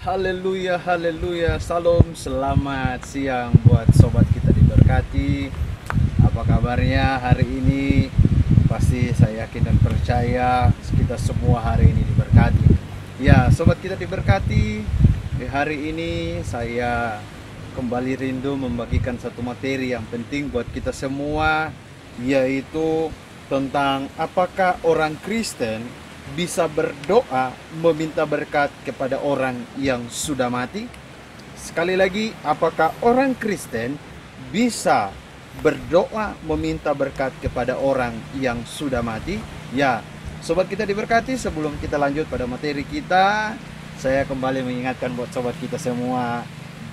Haleluya, haleluya, salam, selamat siang buat sobat kita diberkati. Apa kabarnya hari ini? Pasti saya yakin dan percaya kita semua hari ini diberkati. Ya, sobat kita diberkati. Di hari ini saya kembali rindu membagikan satu materi yang penting buat kita semua, yaitu tentang apakah orang Kristen bisa berdoa meminta berkat kepada orang yang sudah mati. Sekali lagi, apakah orang Kristen bisa berdoa meminta berkat kepada orang yang sudah mati? Ya, sobat kita diberkati, sebelum kita lanjut pada materi kita, saya kembali mengingatkan buat sobat kita semua,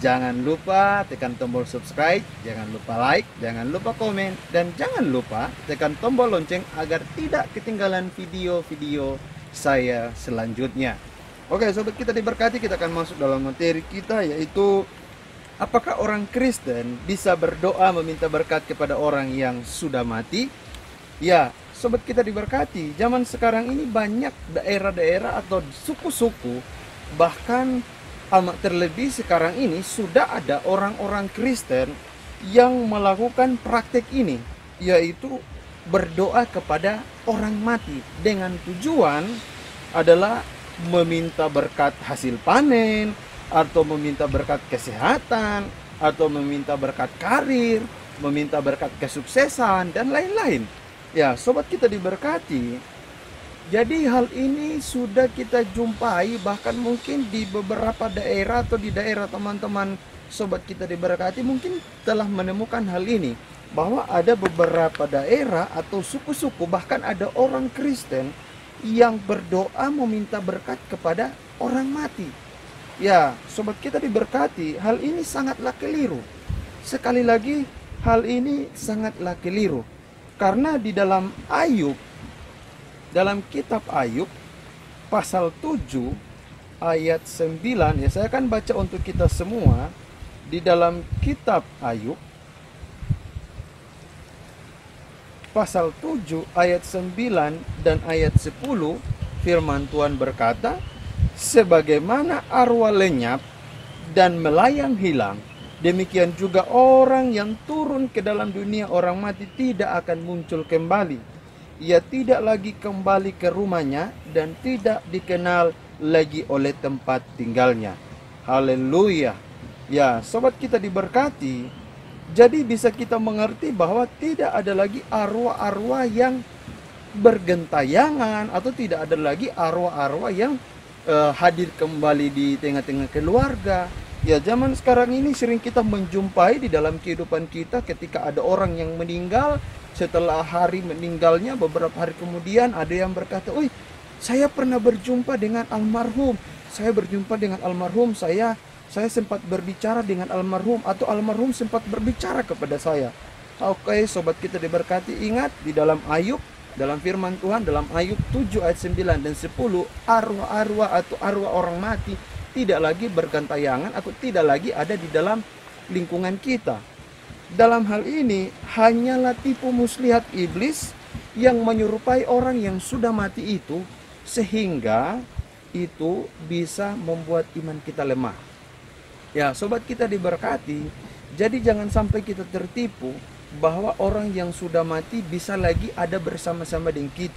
jangan lupa tekan tombol subscribe, jangan lupa like, jangan lupa komen, dan jangan lupa tekan tombol lonceng agar tidak ketinggalan video-video saya selanjutnya. Oke, sobat kita diberkati, kita akan masuk dalam materi kita, yaitu apakah orang Kristen bisa berdoa meminta berkat kepada orang yang sudah mati? Ya, sobat kita diberkati, zaman sekarang ini banyak daerah-daerah atau suku-suku, bahkan terlebih sekarang ini sudah ada orang-orang Kristen yang melakukan praktek ini, yaitu berdoa kepada orang mati dengan tujuan adalah meminta berkat hasil panen, atau meminta berkat kesehatan, atau meminta berkat karir, meminta berkat kesuksesan, dan lain-lain. Ya, sobat kita diberkati, jadi hal ini sudah kita jumpai bahkan mungkin di beberapa daerah atau di daerah teman-teman sobat kita diberkati mungkin telah menemukan hal ini, bahwa ada beberapa daerah atau suku-suku, bahkan ada orang Kristen yang berdoa meminta berkat kepada orang mati. Ya, sobat kita diberkati, hal ini sangatlah keliru. Sekali lagi, hal ini sangatlah keliru. Karena di dalam dalam kitab Ayub pasal 7 ayat 9, ya saya akan baca untuk kita semua. Di dalam kitab Ayub pasal 7 ayat 9 dan ayat 10, firman Tuhan berkata, sebagaimana arwah lenyap dan melayang hilang, demikian juga orang yang turun ke dalam dunia orang mati tidak akan muncul kembali. Ia tidak lagi kembali ke rumahnya dan tidak dikenal lagi oleh tempat tinggalnya. Haleluya. Ya, sobat kita diberkati. Jadi bisa kita mengerti bahwa tidak ada lagi arwah-arwah yang bergentayangan, atau tidak ada lagi arwah-arwah yang hadir kembali di tengah-tengah keluarga. Ya, zaman sekarang ini sering kita menjumpai di dalam kehidupan kita ketika ada orang yang meninggal. Setelah hari meninggalnya, beberapa hari kemudian ada yang berkata, "Wih, saya pernah berjumpa dengan almarhum. Saya berjumpa dengan almarhum, saya sempat berbicara dengan almarhum, atau almarhum sempat berbicara kepada saya." Oke, sobat kita diberkati, ingat di dalam Ayub, dalam firman Tuhan dalam Ayub 7 ayat 9 dan 10, arwah-arwah atau arwah orang mati tidak lagi bergentayangan atau tidak lagi ada di dalam lingkungan kita. Dalam hal ini hanyalah tipu muslihat iblis yang menyerupai orang yang sudah mati itu, sehingga itu bisa membuat iman kita lemah. Ya, sobat kita diberkati, jadi jangan sampai kita tertipu bahwa orang yang sudah mati bisa lagi ada bersama-sama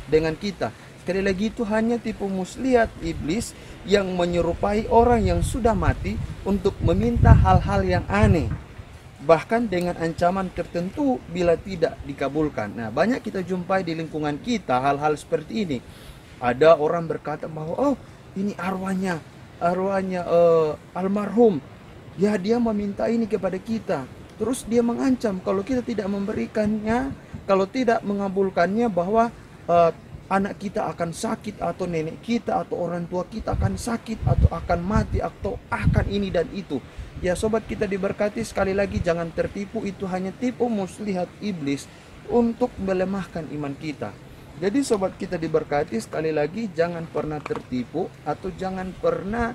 dengan kita. Sekali lagi, itu hanya tipu muslihat iblis yang menyerupai orang yang sudah mati untuk meminta hal-hal yang aneh, bahkan dengan ancaman tertentu bila tidak dikabulkan. Nah, banyak kita jumpai di lingkungan kita hal-hal seperti ini. Ada orang berkata bahwa, oh, ini arwahnya almarhum. Ya, dia meminta ini kepada kita. Terus dia mengancam kalau kita tidak memberikannya, kalau tidak mengabulkannya, bahwa anak kita akan sakit, atau nenek kita atau orang tua kita akan sakit, atau akan mati, atau akan ini dan itu. Ya, sobat kita diberkati, sekali lagi jangan tertipu, itu hanya tipu muslihat iblis untuk melemahkan iman kita. Jadi sobat kita diberkati, sekali lagi jangan pernah tertipu, atau jangan pernah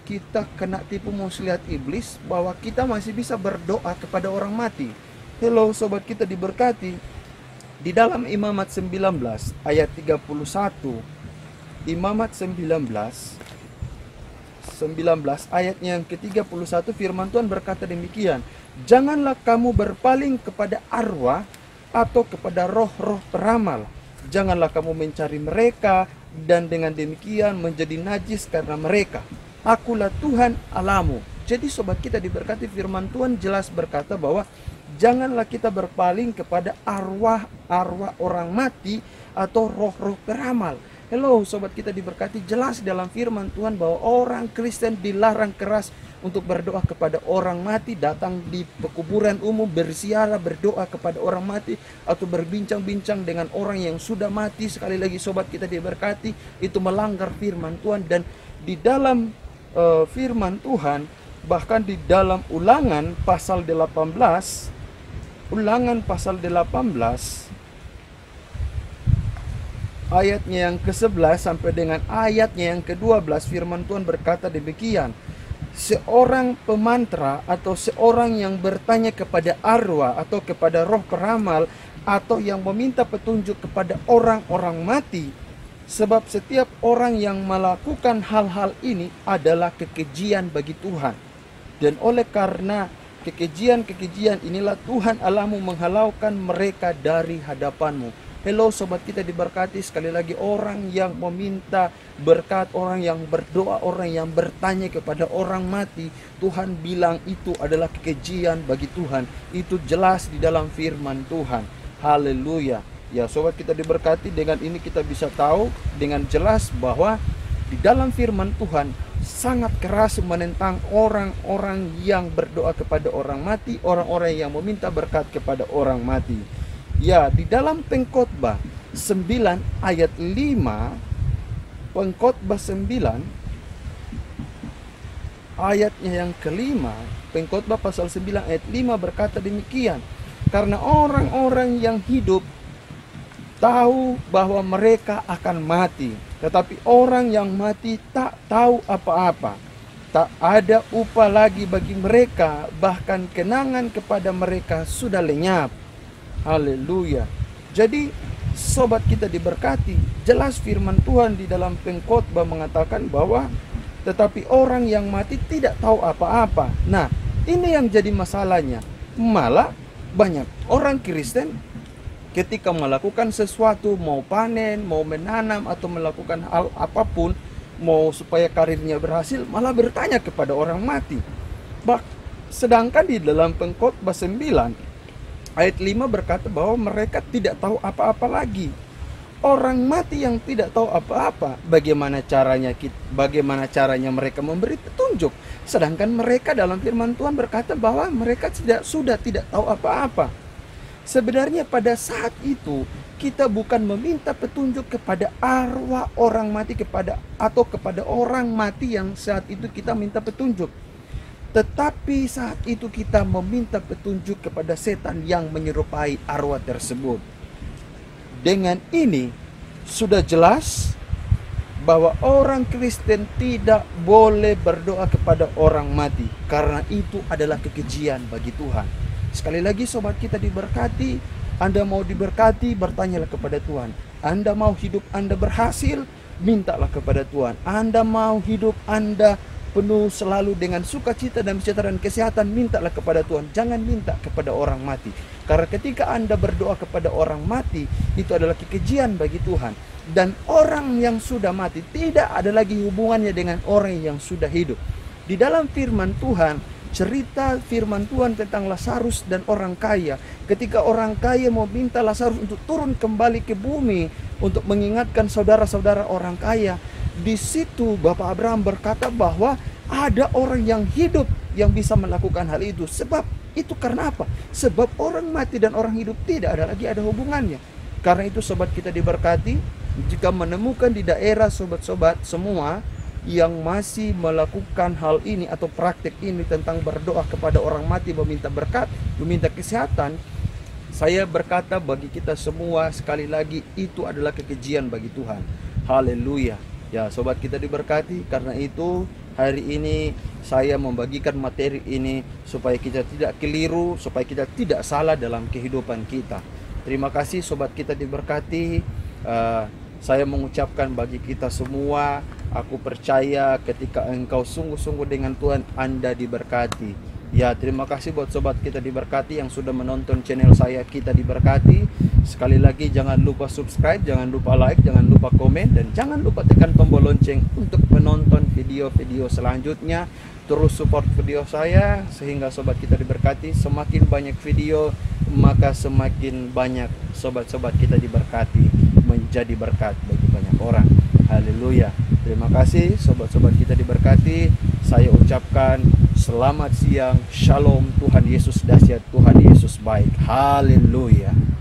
kita kena tipu muslihat iblis bahwa kita masih bisa berdoa kepada orang mati. Hello sobat kita diberkati, di dalam Imamat 19 ayat 31, Imamat 19 19 ayatnya yang ke-31 firman Tuhan berkata demikian. Janganlah kamu berpaling kepada arwah atau kepada roh-roh peramal. Janganlah kamu mencari mereka dan dengan demikian menjadi najis karena mereka. Akulah Tuhan Allahmu. Jadi sobat kita diberkati, firman Tuhan jelas berkata bahwa janganlah kita berpaling kepada arwah-arwah orang mati atau roh-roh peramal. Hello sobat kita diberkati, jelas dalam firman Tuhan bahwa orang Kristen dilarang keras untuk berdoa kepada orang mati, datang di pekuburan umum, berziarah, berdoa kepada orang mati, atau berbincang-bincang dengan orang yang sudah mati. Sekali lagi sobat kita diberkati, itu melanggar firman Tuhan. Dan di dalam firman Tuhan, bahkan di dalam Ulangan pasal 18, Ulangan pasal 18 ayatnya yang ke-11 sampai dengan ayatnya yang ke-12, firman Tuhan berkata demikian. Seorang pemantra atau seorang yang bertanya kepada arwah atau kepada roh peramal atau yang meminta petunjuk kepada orang-orang mati, sebab setiap orang yang melakukan hal-hal ini adalah kekejian bagi Tuhan. Dan oleh karena kekejian-kekejian inilah Tuhan Allahmu menghalaukan mereka dari hadapanmu. Hello sobat kita diberkati, sekali lagi orang yang meminta berkat, orang yang berdoa, orang yang bertanya kepada orang mati, Tuhan bilang itu adalah kekejian bagi Tuhan. Itu jelas di dalam firman Tuhan. Haleluya. Ya sobat kita diberkati, dengan ini kita bisa tahu dengan jelas bahwa di dalam firman Tuhan sangat keras menentang orang-orang yang berdoa kepada orang mati, orang-orang yang meminta berkat kepada orang mati. Ya, di dalam Pengkhotbah 9 ayat 5, Pengkhotbah 9 ayatnya yang kelima, Pengkhotbah pasal 9 ayat 5 berkata demikian. Karena orang-orang yang hidup tahu bahwa mereka akan mati, tetapi orang yang mati tak tahu apa-apa. Tak ada upah lagi bagi mereka, bahkan kenangan kepada mereka sudah lenyap. Haleluya. Jadi sobat kita diberkati, jelas firman Tuhan di dalam Pengkhotbah mengatakan bahwa tetapi orang yang mati tidak tahu apa-apa. Nah, ini yang jadi masalahnya. Malah banyak orang Kristen ketika melakukan sesuatu, mau panen, mau menanam, atau melakukan hal apapun, mau supaya karirnya berhasil, malah bertanya kepada orang mati. Sedangkan di dalam Pengkhotbah 9 ayat 5 berkata bahwa mereka tidak tahu apa-apa lagi. Orang mati yang tidak tahu apa-apa, bagaimana caranya mereka memberi petunjuk? Sedangkan mereka dalam firman Tuhan berkata bahwa mereka sudah tidak tahu apa-apa. Sebenarnya pada saat itu kita bukan meminta petunjuk kepada arwah orang mati atau kepada orang mati yang saat itu kita minta petunjuk. Tetapi saat itu kita meminta petunjuk kepada setan yang menyerupai arwah tersebut. Dengan ini sudah jelas bahwa orang Kristen tidak boleh berdoa kepada orang mati, karena itu adalah kekejian bagi Tuhan. Sekali lagi sobat kita diberkati, Anda mau diberkati, bertanyalah kepada Tuhan. Anda mau hidup Anda berhasil, mintalah kepada Tuhan. Anda mau hidup Anda penuh selalu dengan sukacita dan kesejahteraan kesehatan, mintalah kepada Tuhan. Jangan minta kepada orang mati, karena ketika Anda berdoa kepada orang mati, itu adalah kekejian bagi Tuhan. Dan orang yang sudah mati tidak ada lagi hubungannya dengan orang yang sudah hidup. Di dalam firman Tuhan, cerita firman Tuhan tentang Lazarus dan orang kaya. Ketika orang kaya mau minta Lazarus untuk turun kembali ke bumi untuk mengingatkan saudara-saudara orang kaya, di situ Bapak Abraham berkata bahwa ada orang yang hidup yang bisa melakukan hal itu. Sebab itu karena apa? Sebab orang mati dan orang hidup tidak ada lagi ada hubungannya. Karena itu sobat kita diberkati, jika menemukan di daerah sobat-sobat semua yang masih melakukan hal ini atau praktek ini tentang berdoa kepada orang mati, meminta berkat, meminta kesehatan, saya berkata bagi kita semua sekali lagi, itu adalah kekejian bagi Tuhan. Haleluya. Ya sobat kita diberkati, karena itu hari ini saya membagikan materi ini supaya kita tidak keliru, supaya kita tidak salah dalam kehidupan kita. Terima kasih sobat kita diberkati. Saya mengucapkan bagi kita semua, Aku percaya ketika engkau sungguh-sungguh dengan Tuhan, Anda diberkati. Ya, terima kasih buat sobat kita diberkati yang sudah menonton channel saya, kita diberkati. Sekali lagi jangan lupa subscribe, jangan lupa like, jangan lupa komen, dan jangan lupa tekan tombol lonceng untuk menonton video-video selanjutnya. Terus support video saya sehingga sobat kita diberkati. Semakin banyak video, maka semakin banyak sobat-sobat kita diberkati, menjadi berkat bagi banyak orang. Haleluya. Terima kasih sobat-sobat kita diberkati. Saya ucapkan selamat siang, shalom, Tuhan Yesus dahsyat, Tuhan Yesus baik. Haleluya.